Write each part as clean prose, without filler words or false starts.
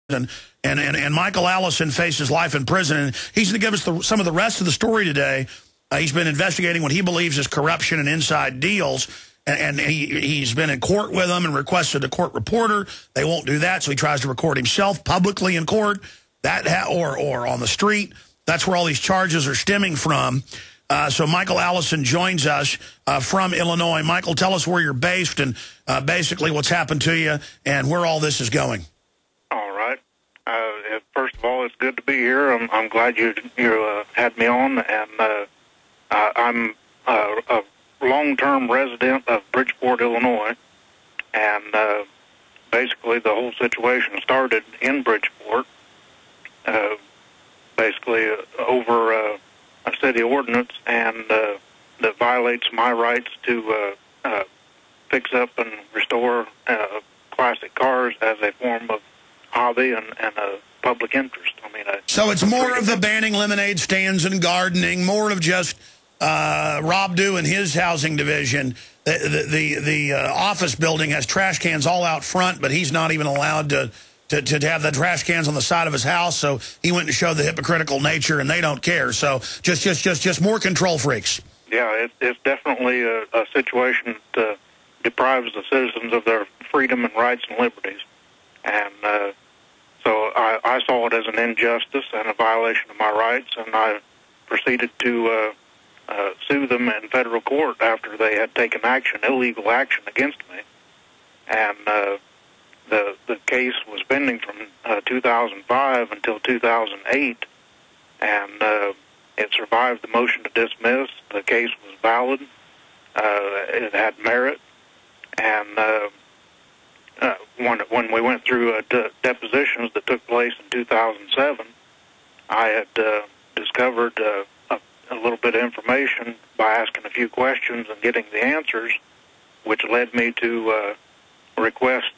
And Michael Allison faces life in prison. And he's going to give us some of the rest of the story today. He's been investigating what he believes is corruption and inside deals. And he's been in court with them and requested a court reporter. They won't do that, so he tries to record himself publicly in court or on the street. That's where all these charges are stemming from. So Michael Allison joins us from Illinois. Michael, tell us where you're based and basically what's happened to you and where all this is going. All right. First of all, it's good to be here. I'm glad you had me on, and I'm a long-term resident of Bridgeport, Illinois, and basically the whole situation started in Bridgeport, basically over a city ordinance and that violates my rights to fix up and restore classic cars as a form of hobby and a public interest. I mean, so it's more of the banning lemonade stands and gardening, more of just Rob Dew and his housing division. The office building has trash cans all out front, but he's not even allowed to have the trash cans on the side of his house. So he went and showed the hypocritical nature, and they don't care. So just more control freaks. Yeah, it's definitely a situation that deprives the citizens of their freedom and rights and liberties. And so I saw it as an injustice and a violation of my rights, and I proceeded to sue them in federal court after they had taken illegal action against me. And the case was pending from 2005 until 2008, and it survived the motion to dismiss. The case was valid. It had merit. And when we went through depositions that took place in 2007, I had discovered a little bit of information by asking a few questions and getting the answers, which led me to request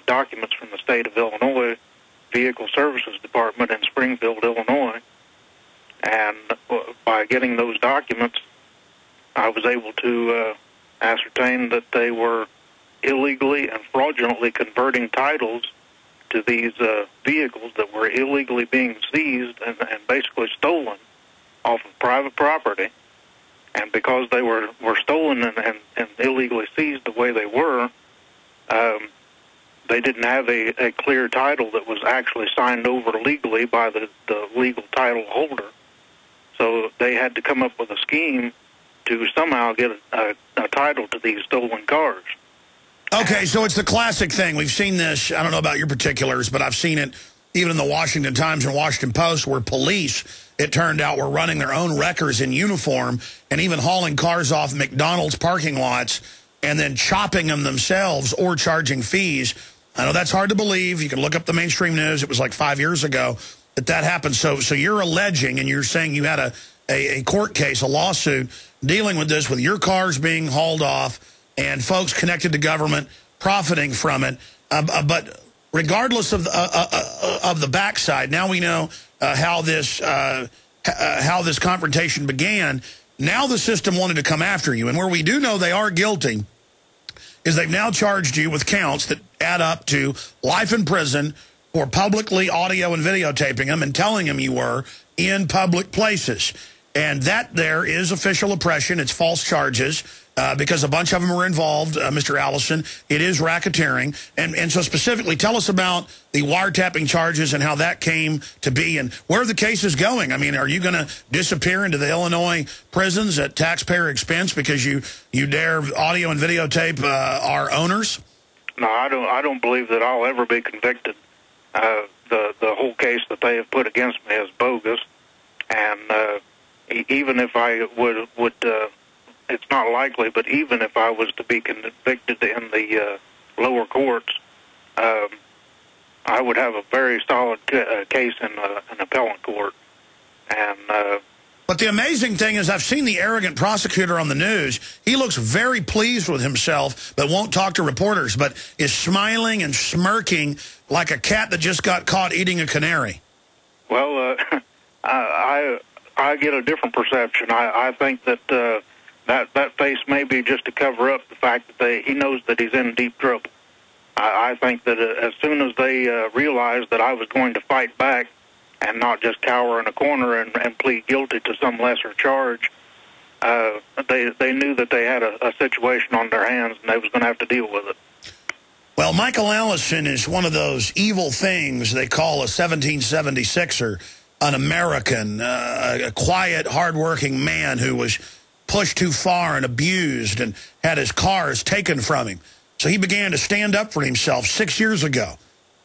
documents from the state of Illinois Vehicle Services Department in Springfield, Illinois. And by getting those documents, I was able to ascertain that they were illegally and fraudulently converting titles to these vehicles that were illegally being seized and basically stolen off of private property. And because they were stolen and illegally seized the way they were, they didn't have a clear title that was actually signed over legally by the legal title holder. So they had to come up with a scheme to somehow get a title to these stolen cars. Okay, so it's the classic thing. We've seen this, I don't know about your particulars, but I've seen it even in the Washington Times and Washington Post, where police, it turned out, were running their own wreckers in uniform and even hauling cars off McDonald's parking lots and then chopping them themselves or charging fees. I know that's hard to believe. You can look up the mainstream news. It was like 5 years ago that happened. So you're alleging, and you're saying you had a court case, a lawsuit, dealing with this, with your cars being hauled off and folks connected to government profiting from it. But regardless of the backside, now we know how this confrontation began. Now the system wanted to come after you. And where we do know they are guilty is they've now charged you with counts that add up to life in prison for publicly audio and videotaping them and telling them you were in public places. And that there is official oppression. It's false charges because a bunch of them were involved, Mr. Allison. It is racketeering. And so specifically, tell us about the wiretapping charges and how that came to be and where the case is going. I mean, are you going to disappear into the Illinois prisons at taxpayer expense because you dare audio and videotape our owners? No, I don't believe that I'll ever be convicted. The whole case that they have put against me is bogus. And even if I would it's not likely, but even if I was to be convicted in the lower courts, I would have a very solid case in an appellate court. And but the amazing thing is I've seen the arrogant prosecutor on the news. He looks very pleased with himself, but won't talk to reporters, but is smiling and smirking like a cat that just got caught eating a canary. Well, I get a different perception. I think that that face may be just to cover up the fact that he knows that he's in deep trouble. I think that as soon as they realized that I was going to fight back and not just cower in a corner and plead guilty to some lesser charge, they knew that they had a situation on their hands and they was going to have to deal with it. Well, Michael Allison is one of those evil things they call a 1776er, an American, a quiet, hardworking man who was pushed too far and abused and had his cars taken from him. So he began to stand up for himself 6 years ago.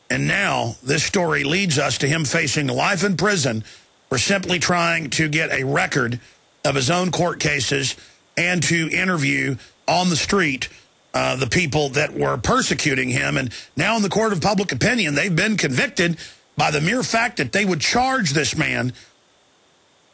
And now this story leads us to him facing life in prison for simply trying to get a record of his own court cases and to interview on the street the people that were persecuting him. And now in the court of public opinion, they've been convicted by the mere fact that they would charge this man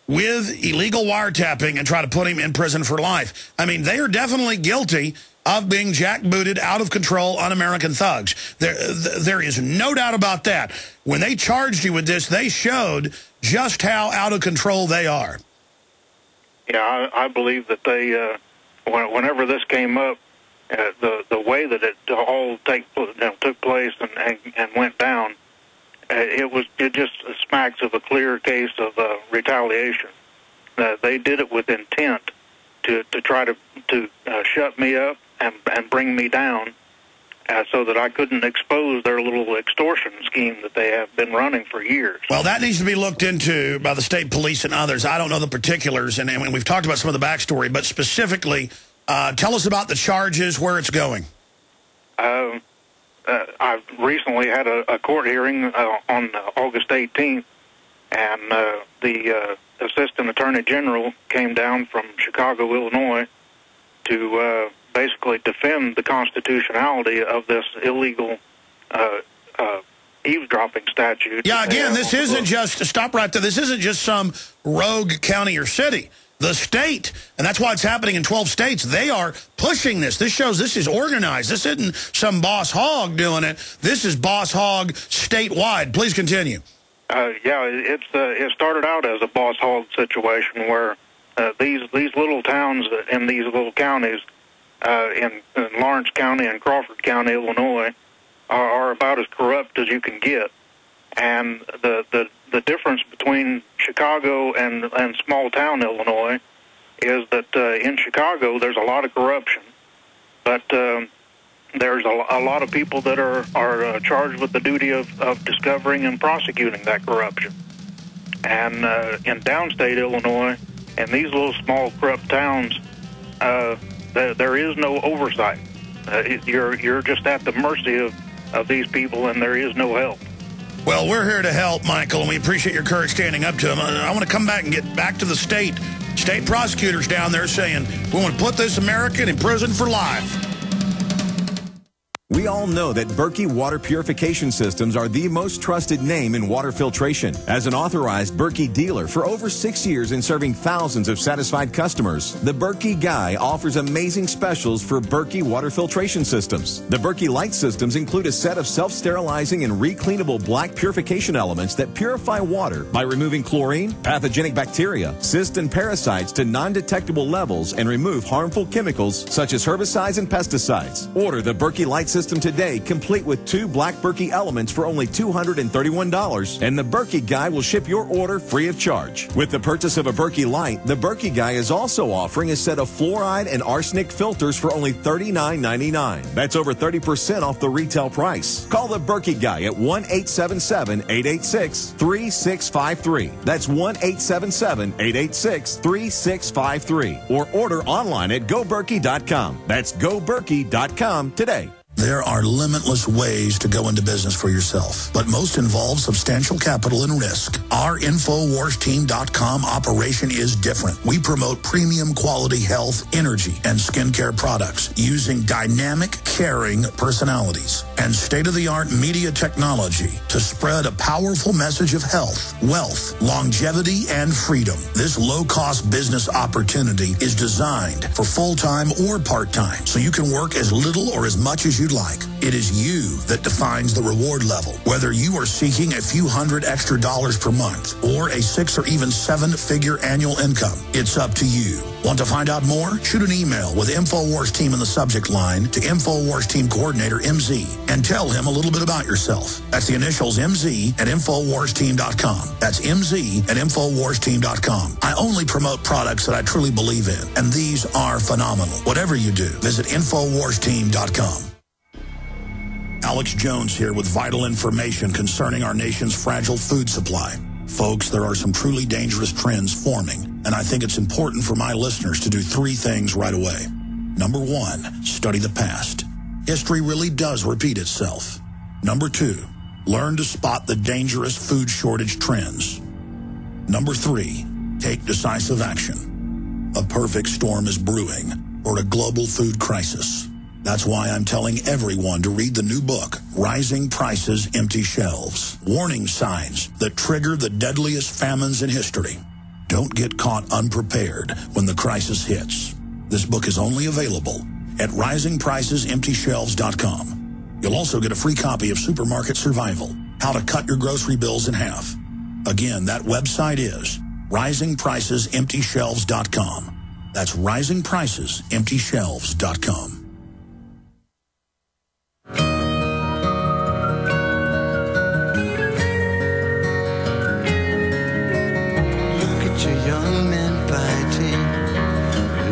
with illegal wiretapping and try to put him in prison for life. I mean, they are definitely guilty of being jackbooted, out of control, un-American thugs. There is no doubt about that. When they charged you with this, they showed just how out of control they are. Yeah, I believe that they, whenever this came up, the way that it all took place and went down, it just smacks of a clear case of retaliation. They did it with intent to try to shut me up and bring me down so that I couldn't expose their little extortion scheme that they have been running for years. Well, that needs to be looked into by the state police and others. I don't know the particulars, and we've talked about some of the backstory, but specifically, tell us about the charges, where it's going. I've recently had a court hearing on August 18th, and the Assistant Attorney General came down from Chicago, Illinois, to basically defend the constitutionality of this illegal eavesdropping statute. Yeah, again, this isn't just, stop right there, this isn't just some rogue county or city. The state, and that's why it's happening in 12 states, they are pushing this. This shows this is organized. This isn't some boss hog doing it. This is boss hog statewide. Please continue. Yeah, it started out as a boss hog situation where these little towns in these little counties, in Lawrence County and Crawford County, Illinois, are about as corrupt as you can get. And the difference between Chicago and small town Illinois is that in Chicago there's a lot of corruption, but there's a lot of people that are charged with the duty of discovering and prosecuting that corruption. And in downstate Illinois, in these little small corrupt towns, there is no oversight. You're just at the mercy of these people, and there is no help. Well, we're here to help, Michael, and we appreciate your courage standing up to him. I want to come back and get back to the state prosecutors down there saying, we want to put this American in prison for life. We all know that Berkey Water Purification Systems are the most trusted name in water filtration. As an authorized Berkey dealer for over 6 years and serving thousands of satisfied customers, the Berkey Guy offers amazing specials for Berkey Water Filtration Systems. The Berkey Light Systems include a set of self-sterilizing and recleanable black purification elements that purify water by removing chlorine, pathogenic bacteria, cysts, and parasites to non-detectable levels and remove harmful chemicals such as herbicides and pesticides. Order the Berkey Light System today, complete with 2 black Berkey elements for only $231, and the Berkey Guy will ship your order free of charge. With the purchase of a Berkey Light, the Berkey Guy is also offering a set of fluoride and arsenic filters for only $39.99. That's over 30% off the retail price. Call the Berkey Guy at 1-877-886-3653. That's 1-877-886-3653. Or order online at GoBerkey.com. That's GoBerkey.com today. There are limitless ways to go into business for yourself, but most involve substantial capital and risk. Our InfoWarsTeam.com operation is different. We promote premium quality health, energy, and skincare products using dynamic, caring personalities and state-of-the-art media technology to spread a powerful message of health, wealth, longevity, and freedom. This low-cost business opportunity is designed for full-time or part-time, so you can work as little or as much as you'd like. It is you that defines the reward level. Whether you are seeking a few $100 extra per month month, or a 6 or even 7-figure annual income. It's up to you. Want to find out more? Shoot an email with InfoWars Team in the subject line to InfoWars Team Coordinator MZ and tell him a little bit about yourself. That's the initials MZ at InfoWarsTeam.com. That's MZ at InfoWarsTeam.com. I only promote products that I truly believe in, and these are phenomenal. Whatever you do, visit InfoWarsTeam.com. Alex Jones here with vital information concerning our nation's fragile food supply. Folks, there are some truly dangerous trends forming, and I think it's important for my listeners to do 3 things right away. Number 1, study the past. History really does repeat itself. Number 2, learn to spot the dangerous food shortage trends. Number 3, take decisive action. A perfect storm is brewing, or a global food crisis. That's why I'm telling everyone to read the new book, Rising Prices, Empty Shelves. Warning signs that trigger the deadliest famines in history. Don't get caught unprepared when the crisis hits. This book is only available at risingpricesemptyshelves.com. You'll also get a free copy of Supermarket Survival, How to Cut Your Grocery Bills in Half. Again, that website is risingpricesemptyshelves.com. That's risingpricesemptyshelves.com.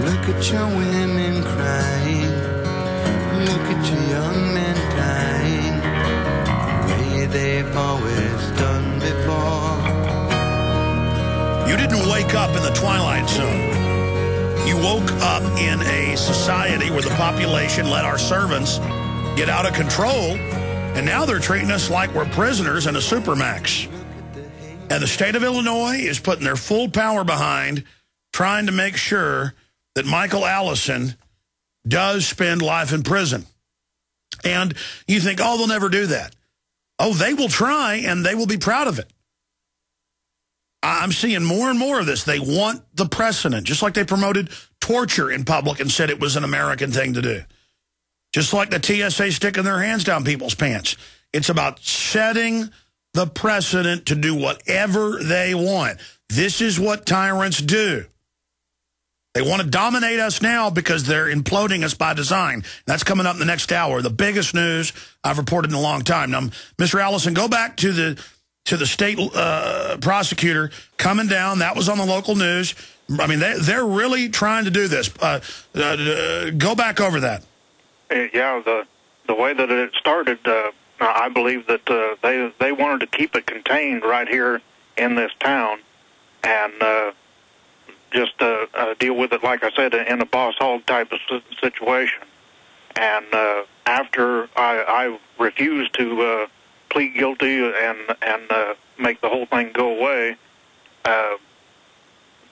Look at your women crying. Look at your young men dying the way they've always done before. You didn't wake up in the Twilight Zone. You woke up in a society where the population let our servants get out of control, and now they're treating us like we're prisoners in a supermax. And the state of Illinois is putting their full power behind trying to make sure that Michael Allison does spend life in prison. And you think, oh, they'll never do that. Oh, they will try, and they will be proud of it. I'm seeing more and more of this. They want the precedent, just like they promoted torture in public and said it was an American thing to do. Just like the TSA sticking their hands down people's pants. It's about setting the precedent to do whatever they want. This is what tyrants do. They want to dominate us now because they're imploding us by design. That's coming up in the next hour. The biggest news I've reported in a long time. Now, Mr. Allison, go back to the state prosecutor coming down. That was on the local news. I mean, they're really trying to do this. Go back over that. Yeah, the way that it started, I believe that they wanted to keep it contained right here in this town, and just deal with it, like I said, in a boss hog type of situation. And after I refused to plead guilty and make the whole thing go away, I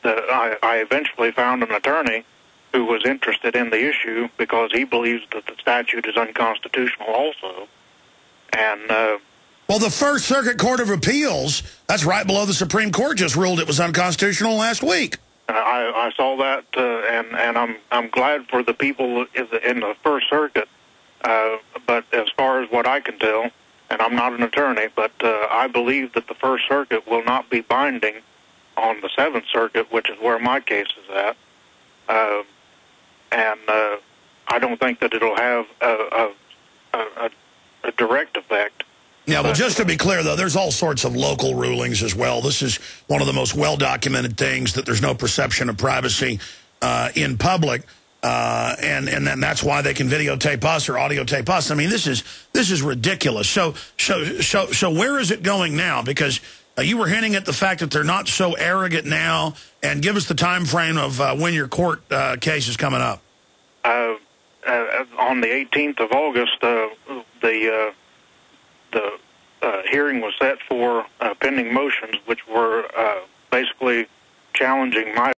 eventually found an attorney who was interested in the issue because he believes that the statute is unconstitutional also. And well, the First Circuit Court of Appeals, that's right below the Supreme Court, just ruled it was unconstitutional last week. I saw that, and I'm glad for the people in the First Circuit. But as far as what I can tell, and I'm not an attorney, but I believe that the First Circuit will not be binding on the Seventh Circuit, which is where my case is at. And I don't think that it'll have a direct effect. Yeah, well, just to be clear, though, there's all sorts of local rulings as well. This is one of the most well-documented things, that there's no perception of privacy in public, and then that's why they can videotape us or audio tape us. I mean, this is ridiculous. So where is it going now? Because you were hinting at the fact that they're not so arrogant now, and give us the time frame of when your court case is coming up. On the 18th of August, the hearing was set for pending motions, which were basically challenging my